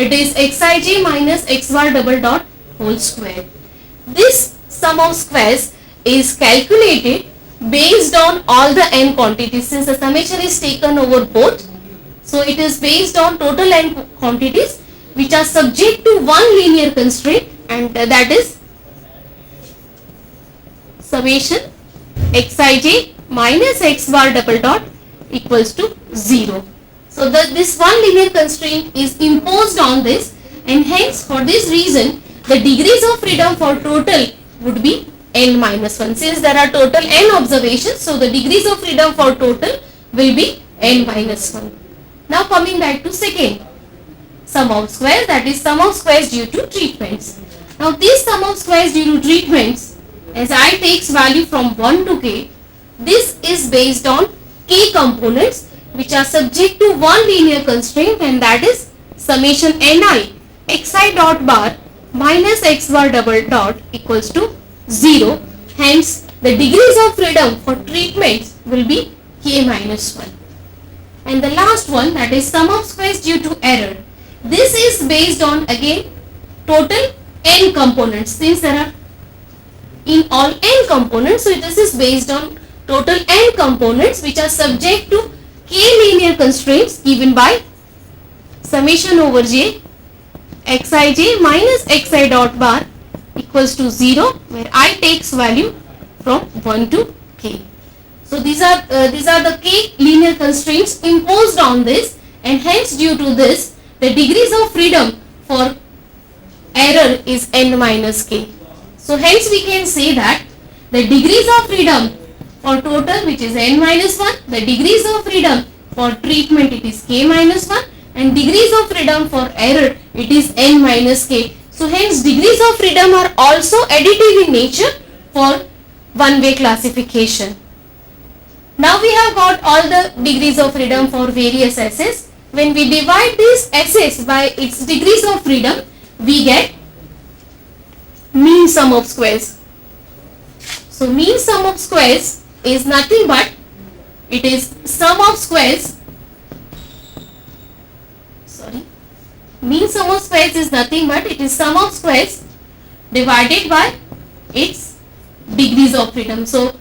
it is xij minus x bar double dot whole square. This sum of squares is calculated based on all the n quantities, since the summation is taken over both. So it is based on total n quantities which are subject to one linear constraint, and that is summation xij minus x bar double dot equals to 0. So this one linear constraint is imposed on this, and hence for this reason the degrees of freedom for total would be n minus 1. Since there are total n observations, so the degrees of freedom for total will be n minus 1. Now coming back to second sum of squares, that is sum of squares due to treatments. Now this sum of squares due to treatments, as I takes value from 1 to k, this is based on k components which are subject to one linear constraint, and that is summation ni xi dot bar minus x bar double dot equals to 0. Hence the degrees of freedom for treatments will be k minus 1. And the last one, that is sum of squares due to error. This is based on again total n components, since there are in all n components, so this is based on total n components which are subject to k linear constraints given by summation over j xij minus xi dot bar equals to 0, where I takes value from 1 to k. So these are the k linear constraints imposed on this, and hence due to this the degrees of freedom for error is n minus k. So hence we can say that the degrees of freedom for total, which is n minus 1, the degrees of freedom for treatment it is k minus 1, and degrees of freedom for error it is n minus k. So hence degrees of freedom are also additive in nature for one-way classification. Now we have got all the degrees of freedom for various S's. When we divide these S's by its degrees of freedom, we get mean sum of squares. So mean sum of squares is nothing but it is sum of squares. Mean sum of squares is nothing but it is sum of squares divided by its degrees of freedom. So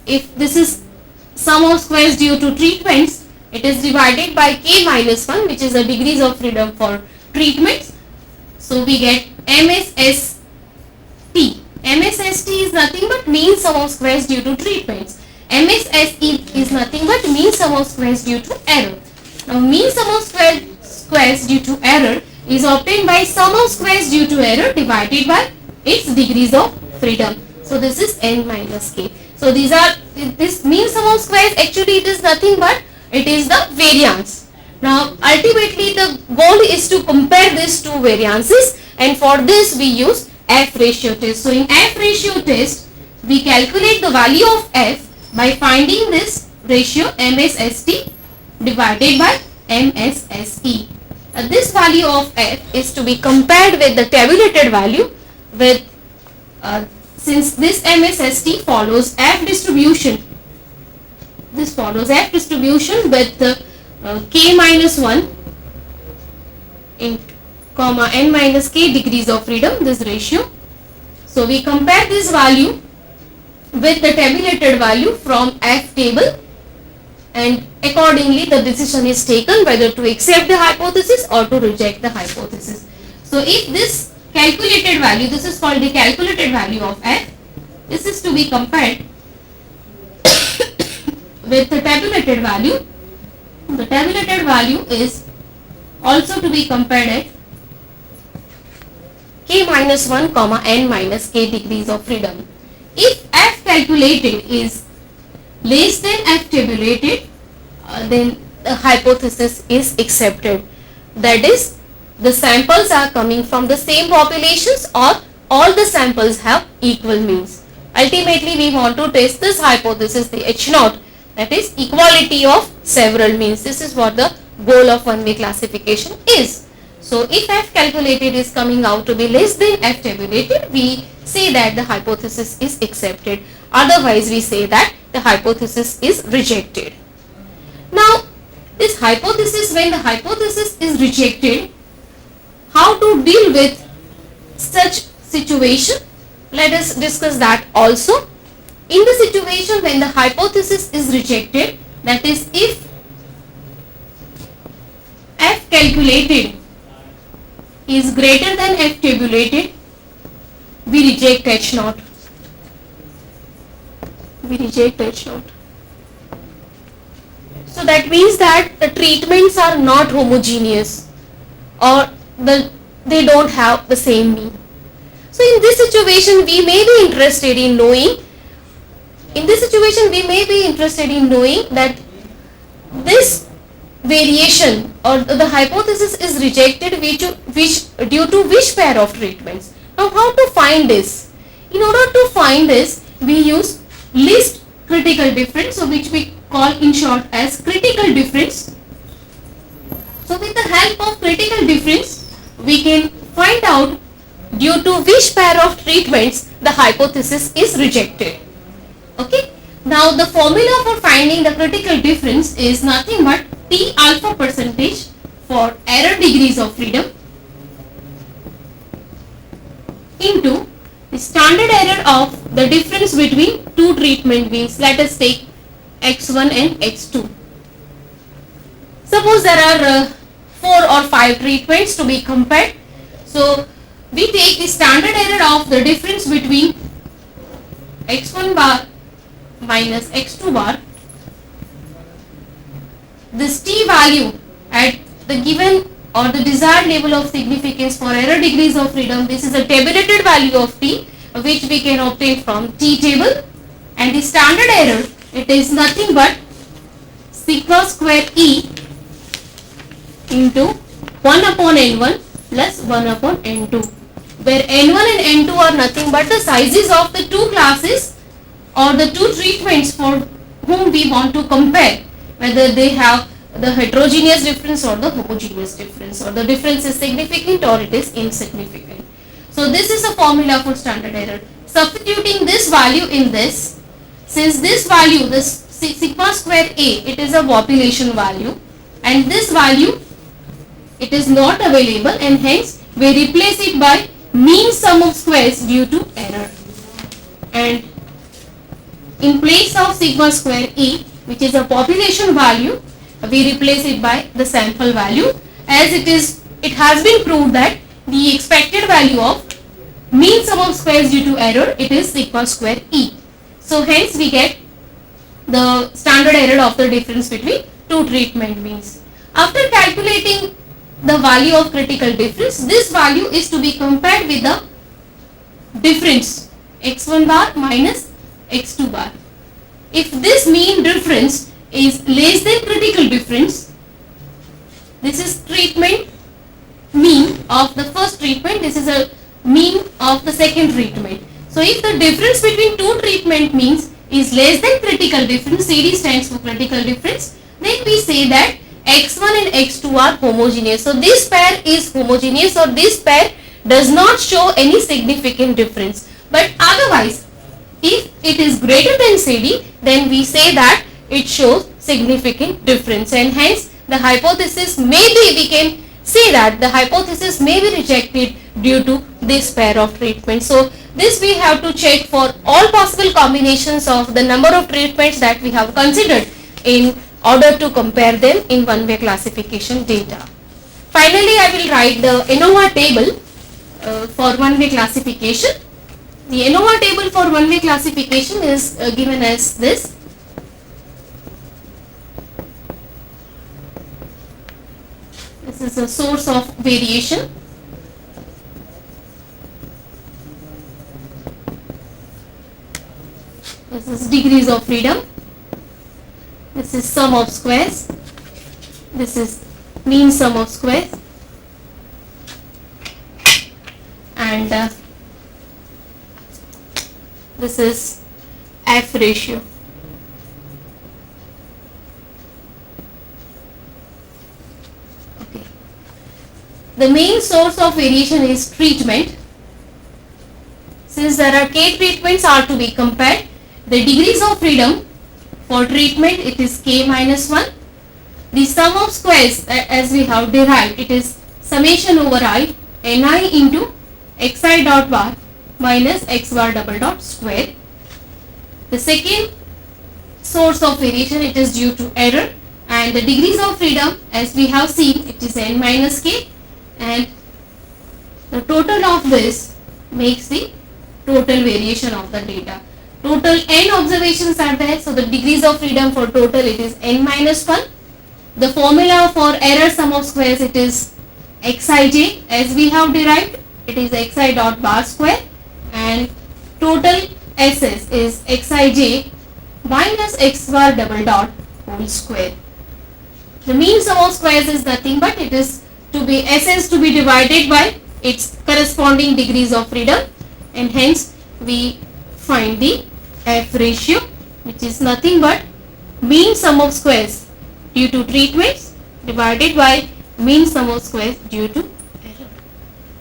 if this is sum of squares due to treatments, it is divided by k minus 1, which is the degrees of freedom for treatments. So we get MSST. MSST is nothing but mean sum of squares due to treatments. MSSE is nothing but mean sum of squares due to error. Now mean sum of squares due to error is obtained by sum of squares due to error divided by its degrees of freedom. So this is n minus k. So this mean sum of squares, actually it is nothing but it is the variance. Now ultimately the goal is to compare these two variances, and for this we use F ratio test. So in F ratio test we calculate the value of F by finding this ratio MSST divided by MSSE. This value of F is to be compared with the tabulated value with since this MSST follows F distribution. This follows F distribution with k minus 1 in comma n minus k degrees of freedom, this ratio. So we compare this value with the tabulated value from F table, and accordingly the decision is taken whether to accept the hypothesis or to reject the hypothesis. So if this calculated value, this is called the calculated value of F, this is to be compared with the tabulated value. The tabulated value is also to be compared at k minus 1 comma n minus k degrees of freedom. If F calculated is less than F tabulated, then the hypothesis is accepted. That is, the samples are coming from the same populations or all the samples have equal means. Ultimately we want to test this hypothesis, the H0, that is equality of several means. This is what the goal of one-way classification is. So if F calculated is coming out to be less than F tabulated, we say that the hypothesis is accepted. Otherwise we say that the hypothesis is rejected. Now this hypothesis, when the hypothesis is rejected, to deal with such situation? Let us discuss that also. In the situation when the hypothesis is rejected, that is if f calculated is greater than f tabulated, we reject H naught. We reject H naught. So that means that the treatments are not homogeneous, or they don't have the same mean. So in this situation we may be interested in knowing, that this variation or the hypothesis is rejected due to which pair of treatments. Now how to find this? In order to find this, we use least critical difference, so which we call in short as critical difference. So with the help of critical difference, we can find out due to which pair of treatments the hypothesis is rejected. Okay. Now the formula for finding the critical difference is nothing but T alpha percentage for error degrees of freedom into the standard error of the difference between two treatment means. Let us take X1 and X2. Suppose there are 4 or 5 treatments to be compared. So we take the standard error of the difference between X1 bar minus X2 bar. This T value at the given or the desired level of significance for error degrees of freedom, this is a tabulated value of T which we can obtain from T table, and the standard error, it is nothing but sigma square E into 1 upon N1 plus 1 upon N2, where N1 and N2 are nothing but the sizes of the two classes or the two treatments for whom we want to compare, whether they have the heterogeneous difference or the homogeneous difference, or the difference is significant or it is insignificant. So this is a formula for standard error. Substituting this value in this, since this value, this sigma square A, it is a population value, and this value, it is not available, and hence we replace it by mean sum of squares due to error. And in place of sigma square E, which is a population value, we replace it by the sample value, as it has been proved that the expected value of mean sum of squares due to error, it is sigma square E. So hence we get the standard error of the difference between two treatment means. After calculating the value of critical difference, this value is to be compared with the difference X1 bar minus X2 bar. If this mean difference is less than critical difference, this is treatment mean of the first treatment, this is a mean of the second treatment. So if the difference between two treatment means is less than critical difference, CD stands for critical difference, then we say that X1 and X2 are homogeneous. So this pair is homogeneous, or this pair does not show any significant difference. But otherwise, if it is greater than CD, then we say that it shows significant difference, and hence the hypothesis we can say that the hypothesis may be rejected due to this pair of treatments. So this we have to check for all possible combinations of the number of treatments that we have considered in order to compare them in one-way classification data. Finally, I will write the ANOVA table for one-way classification. The ANOVA table for one-way classification is given as this. This is a source of variation. This is degrees of freedom. This is sum of squares. This is mean sum of squares. And this is F ratio. Okay. The main source of variation is treatment. Since there are k treatments are to be compared, the degrees of freedom for treatment, it is k minus 1. The sum of squares, as we have derived, it is summation over I Ni into xi dot bar minus x bar double dot square. The second source of variation, it is due to error, and the degrees of freedom, as we have seen, it is n minus k, and the total of this makes the total variation of the data. Total n observations are there, so the degrees of freedom for total, it is n minus 1. The formula for error sum of squares, it is xij, as we have derived, it is xi dot bar square, and total ss is xij minus x bar double dot whole square. The mean sum of squares is nothing but it is to be ss to be divided by its corresponding degrees of freedom, and hence we find the f ratio, which is nothing but mean sum of squares due to treatments divided by mean sum of squares due to error.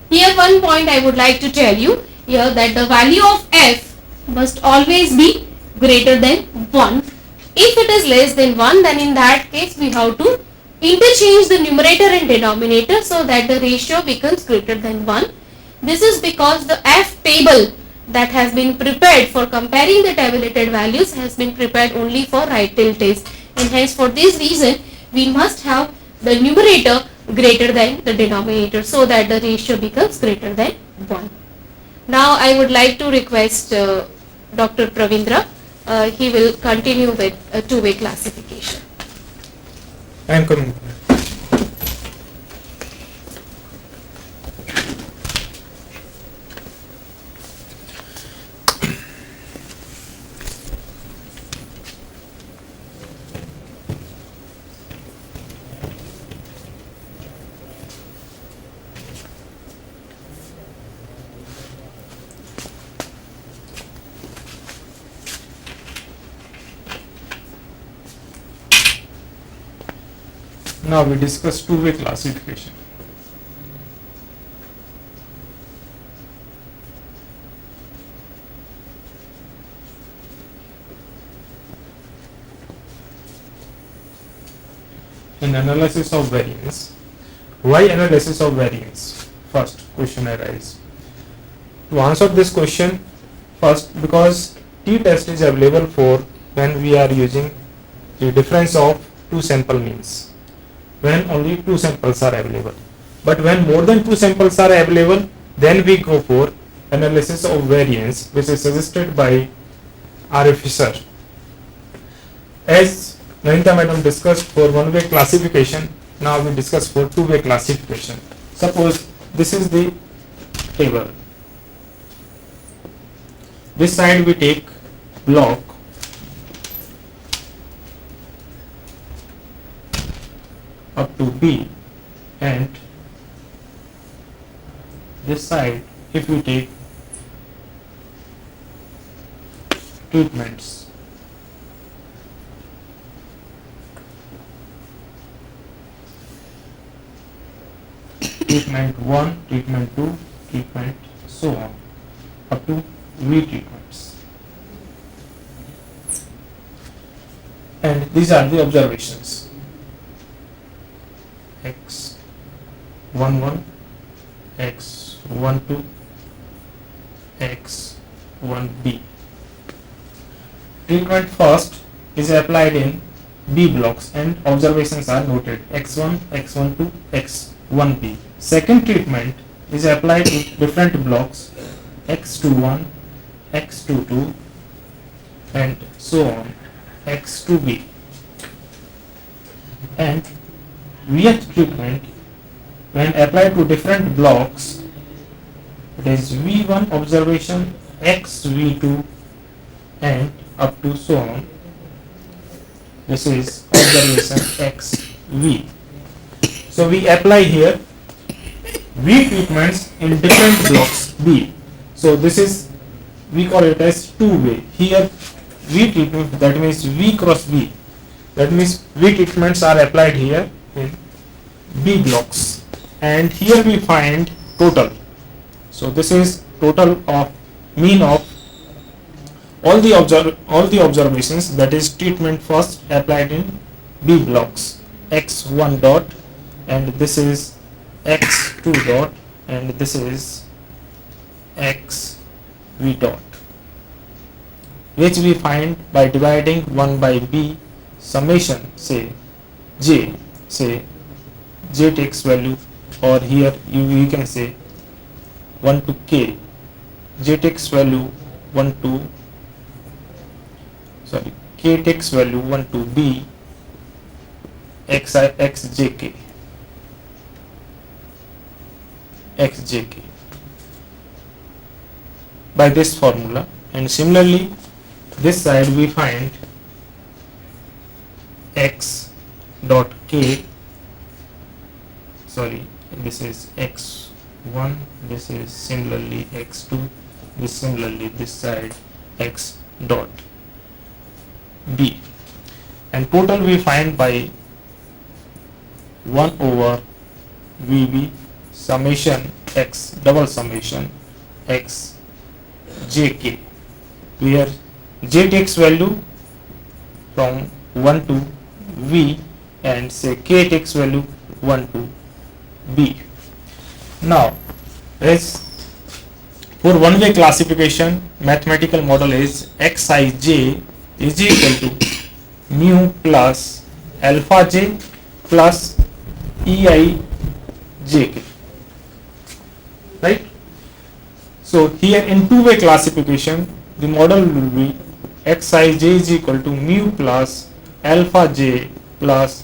Here one point I would like to tell you here, that the value of f must always be greater than 1. If it is less than 1, then in that case we have to interchange the numerator and denominator so that the ratio becomes greater than 1. This is because the f table that has been prepared for comparing the tabulated values has been prepared only for right till test, and hence for this reason we must have the numerator greater than the denominator so that the ratio becomes greater than 1. Now I would like to request Dr. Pravindra. He will continue with a two-way classification. I am coming. Now we discuss two-way classification. In analysis of variance, why analysis of variance? First question arises. To answer this question, first, because t-test is available for when we are using the difference of two sample means, when only two samples are available. But when more than two samples are available, then we go for analysis of variance, which is suggested by R. Fisher. As Nanita madam discussed for one-way classification, now we discuss for two-way classification. Suppose this is the table. This side we take block up to B, and this side if you take treatments. Treatment 1, treatment 2, treatment so on up to V treatments. And these are the observations. X11, X12, X1B. Treatment first is applied in B blocks and observations are noted X1, X12, X1B. Second treatment is applied in different blocks X21, X22 and so on X2B. And Vth treatment, when applied to different blocks, it is V1 observation, XV2 and up to so on. This is observation XV. So we apply here V treatments in different blocks B. So this is, we call it as two-way. Here V treatment, that means V cross B. That means V treatments are applied here in B blocks, and here we find total. So this is total of mean of all the observations, that is treatment first applied in B blocks X1 dot, and this is X2 dot, and this is x v dot, which we find by dividing 1 by b summation say j takes value, or here you can say 1 to k, j takes value 1 to k takes value 1 to b xjk by this formula. And similarly this side we find x dot k, this is x1, this is similarly x2, this side x dot b, and total we find by 1 over vb summation x double summation x jk, where j takes value from 1 to v and say k takes value 1 to b. Now as for one way classification, mathematical model is xij is equal to mu plus alpha j plus ei jk, right? So here in two-way classification the model will be xij is equal to mu plus alpha j plus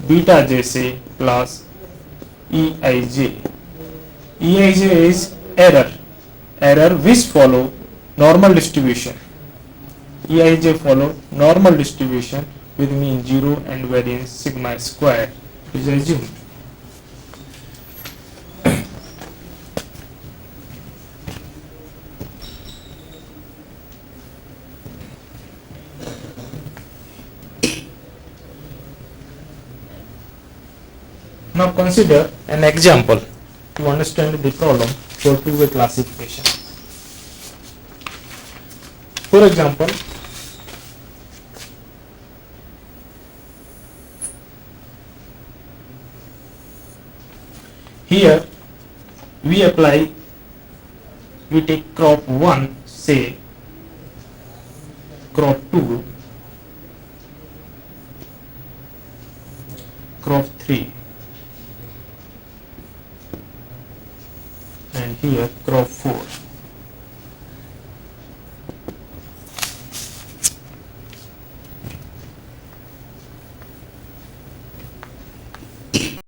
beta jc plus eij. Eij is error which follow normal distribution. Eij follow normal distribution with mean 0 and variance sigma square is assumed. Now consider an example to understand the problem for two-way classification. For example, here we take crop 1, say crop 2, crop 3, and here crop 4.